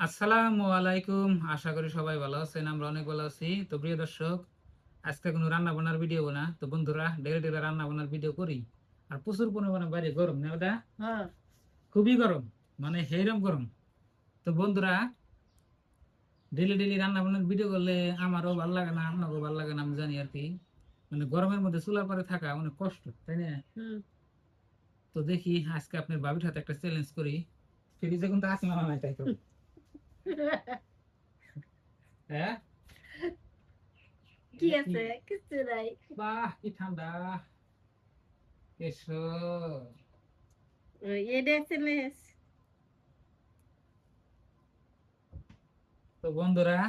আসসালামু আলাইকুম। আশা করি সবাই ভালো আছেন। আমরা অনেক ভালো আছি। তো প্রিয় দর্শক, আজকে কোনো রান্না বান্নার ভিডিও না। তো বন্ধুরা, ডেলি ডেলি রান্না বান্নার ভিডিও করি। আর প্রচুর পরিমাণে বাইরে গরম না ওটা? হ্যাঁ, খুবই গরম, মানে হেরম গরম। তো বন্ধুরা, ডেলি ডেলি রান্না বান্নার ভিডিও করলে আমারও ভালো লাগে না, আপনাকেও ভালো লাগে না, আমি জানি আর কি। মানে গরমের মধ্যে চুলার পরে থাকা অনেক কষ্ট, তাই না? তো দেখি আজকে আপনার বাবির সাথে একটা চ্যালেঞ্জ করি। ফ্রিজে কিন্তু আছে না নাই তাই তো? হ্যাঁ, কি আছে? কিছু নাই। বাহ, কি ঠান্ডা! এসো। এটা এসএমএস। তো বন্ধুরা,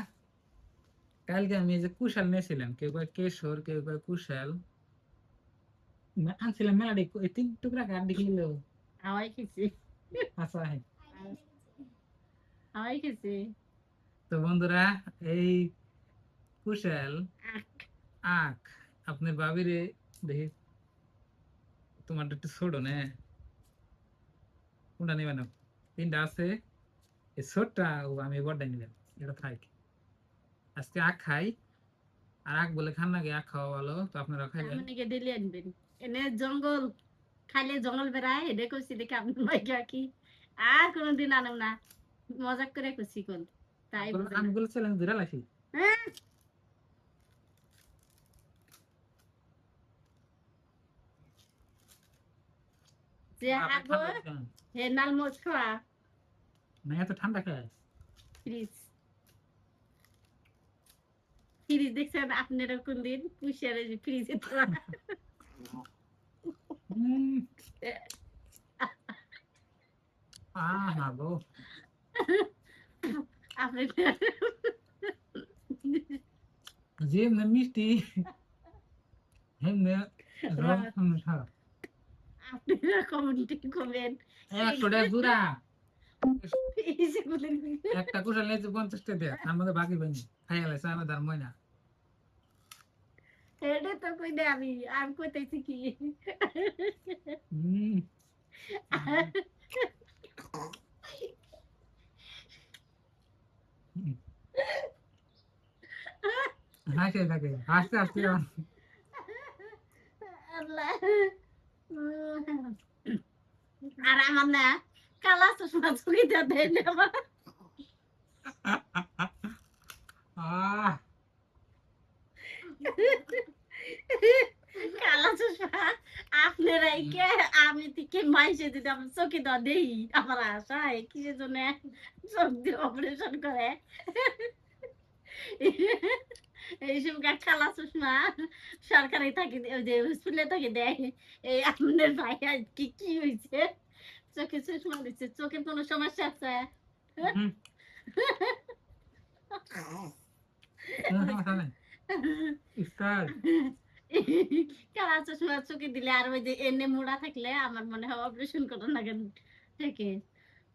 কালকে আমি এই যে কুশাল নিয়েছিলাম, কেউ কয় কেশর, কেউ কয় কুশাল। আনছিলাম মেলাডি, তিন টুকরা কার দেখিল। হাওয়াই খেছি। আচ্ছা, হ্যাঁ, হাওয়াই খেছি। তো বন্ধুরা, এই কুশাল আখ, আখ আপনার বাবিরে দেখি, তোমার একটু ছোট না, কোনটা নিবে না? তিনটা আছে, এই ছোটটা ও আমি বড়টা নিলাম, এটা থাক। আজকে আখ খাই, আর আখ বলে খান নাকি, আখ খাওয়া ভালো, তো আপনারা খাইবেন। আপনি ডেলি আনবেন, এনে জঙ্গল খাইলে জঙ্গল বেড়ায়, এটা কইছি দেখে আপনার মাইকা কি আর কোনদিন আনব না, মজাক করে কইছি কোন তাই আমগুলো চ্যালেঞ্জ ধরে লাইছি। হ্যাঁ, যে আগো হে নাল মোজ খাওয়া না, এত ঠান্ডা খায়। ফ্রিজ ফ্রিজ দেখছেন আপনারা কোনদিন পুষারে ফ্রিজে তোলা? আহা গো, আপনি যেমনে মিষ্টি হেমনে রং খারাপ। আপনারা কমেন্টে কমেন 100 টাকা জোড়া, একটা কুশাল নিয়েছে 50 টাকা দিয়ে, তার মধ্যে বাকি বানি খাই আলাইছে আমাদের ময়না। এটা তো কই দে আমি কইতেছি কি হাসে থাকে, হাসতে হাসতে আল্লাহ। আর আমার না কালা চশমা চুকিতে দেয় না আমার। কালা চশমা আপনারাই কে, আমি থেকে মাইসে দিতে আমার চোখে দেওয়া দেই, আমার আশায় কিসের জন্য চোখ দিয়ে অপারেশন করে এইসব কালা চশমা সরকারি থাকি, ওই যে হসপিটালে থাকি দেয়। এই আপনার ভাই আজকে কি হয়েছে, চোখে চশমা দিচ্ছে, চোখের কোনো সমস্যা আছে? কালা চশমা চোখে দিলে আর ওই যে এনে মোড়া থাকলে আমার মনে হয় অপারেশন করার লাগে থেকে।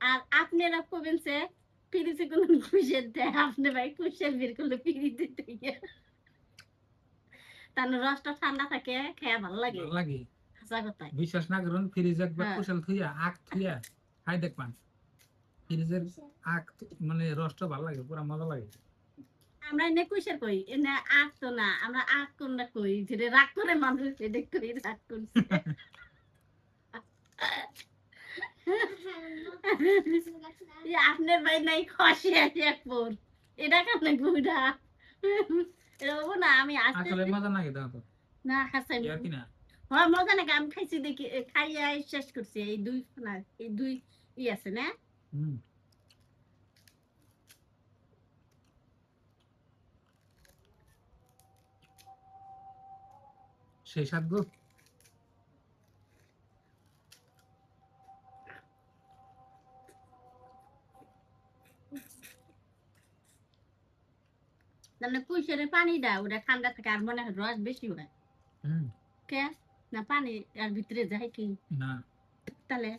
আর আপনারা কবেন সে ফ্রিজে কোনো কুশের দেয়, আপনি ভাই কুশের বের করলে ফ্রিজে থেকে তার রসটা ঠান্ডা থাকে, খেয়ে ভালো লাগে, ভালো লাগে। হাসা কথা, বিশ্বাস না করুন, ফ্রিজ একবার কুশাল থুইয়া আখ থুইয়া খাই দেখবান, ফ্রিজের আখ মানে রসটা ভালো লাগে, পুরা মজা লাগে। আমরা এনে কুশের কই, এনে আখ তো না, আমরা আখ কোনটা কই, যেটা রাগ করে মানুষ এটা কই, রাগ করছে। আপনার ভাই নাই খসে আছে একবার, এটা কেন গুড়া এটা বাবু না, আমি আসলে মজা নাকি দাও তো না, হাসাই কি না, হ্যাঁ মজা নাকি, আমি খাইছি দেখি, খাইয়া শেষ করছি, এই দুই না, এই দুই ই আছে না। সেই সাত গো, মানে কুইশারের পানিটা ওটা ঠান্ডা থাকে, আর মনে হয় রস বেশি হয়। কে না পানি আর ভিতরে যায় কি না, তাহলে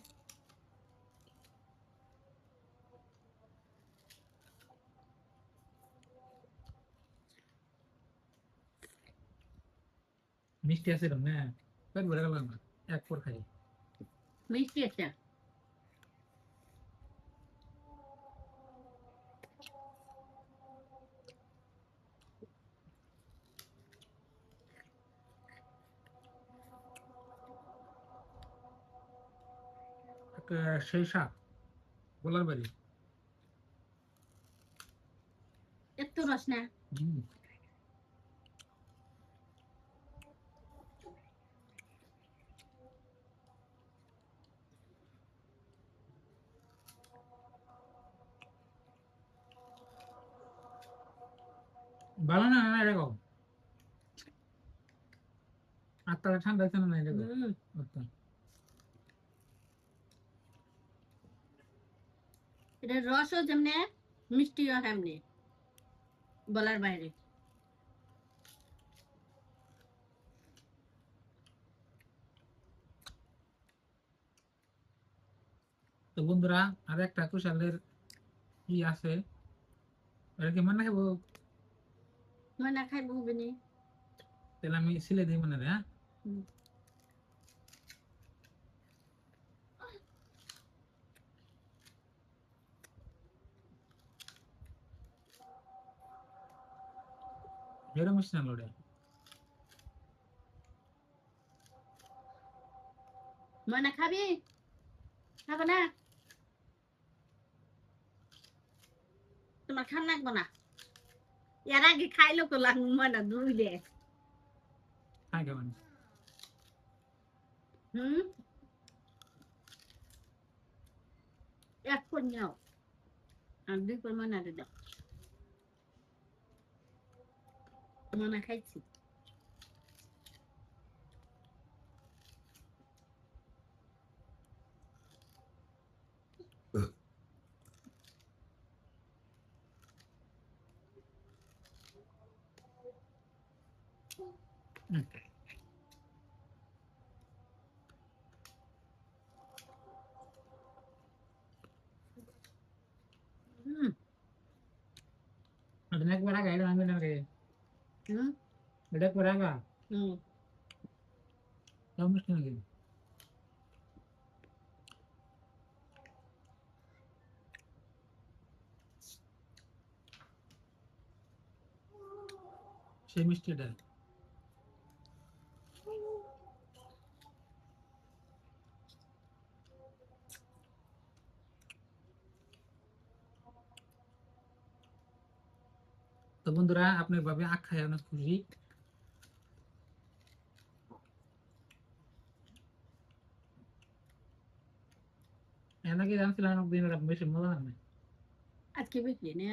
মিষ্টি আছে না, পেট ভরে গেল না, এক পর খাই মিষ্টি আছে। সেই শাক গোলার বাড়ি। একটু রস না ভালো না না এরকম আত্মাটা ঠান্ডা হচ্ছে না এরকম আচ্ছা। এটা রসও যেমনি মিষ্টিও তেমনি বলার বাইরে। তো বন্ধুরা আর একটা কুশালের কি আছে এটা কি মনে খাবো মনে খাইব বিনি তাহলে আমি সিলে দিই মনে রে। হ্যাঁ হেরো মিষ্টি না লোড়ে মনে খাবি খাবো না তোমার খান লাগবো না এর আগে খাইলো তো লাগবো মনে দুইলে খাই কেমন এক কোন যাও আর দুই কোন মনে দাও মনে খাইছি এটা একবার আগে এটা আমি না রে এটা একবার আগা কেমন মিষ্টি নাকি সেই মিষ্টিটা তো বন্ধুরা আপনার ভাবে আখ খাই অনেক খুশি এনাকে জানছিলাম একদিন বেশি মজা না আজকে বেশি না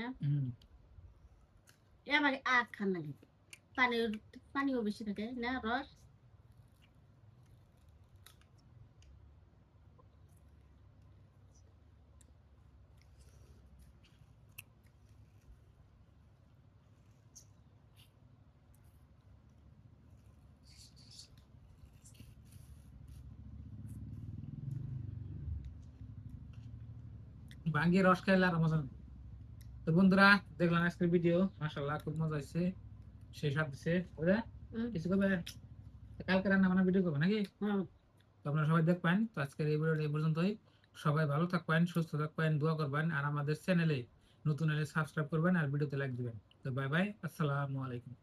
এবার আখ খান নাকি পানিও বেশি থাকে না রস ভাঙ্গিয়ে রস খাইলে আর মজা নেই। তো বন্ধুরা দেখলাম আজকের ভিডিও মাশাআল্লাহ খুব মজা হয়েছে সেই সাথে দিছে ওরা কিছু করবে কালকে রান্না বান্না ভিডিও করবে নাকি তো আপনারা সবাই দেখবেন তো আজকের এই ভিডিওটা এই পর্যন্তই সবাই ভালো থাকবেন সুস্থ থাকবেন দোয়া করবেন আর আমাদের চ্যানেলে নতুন হলে সাবস্ক্রাইব করবেন আর ভিডিওতে লাইক দিবেন তো বাই বাই আসসালামু আলাইকুম।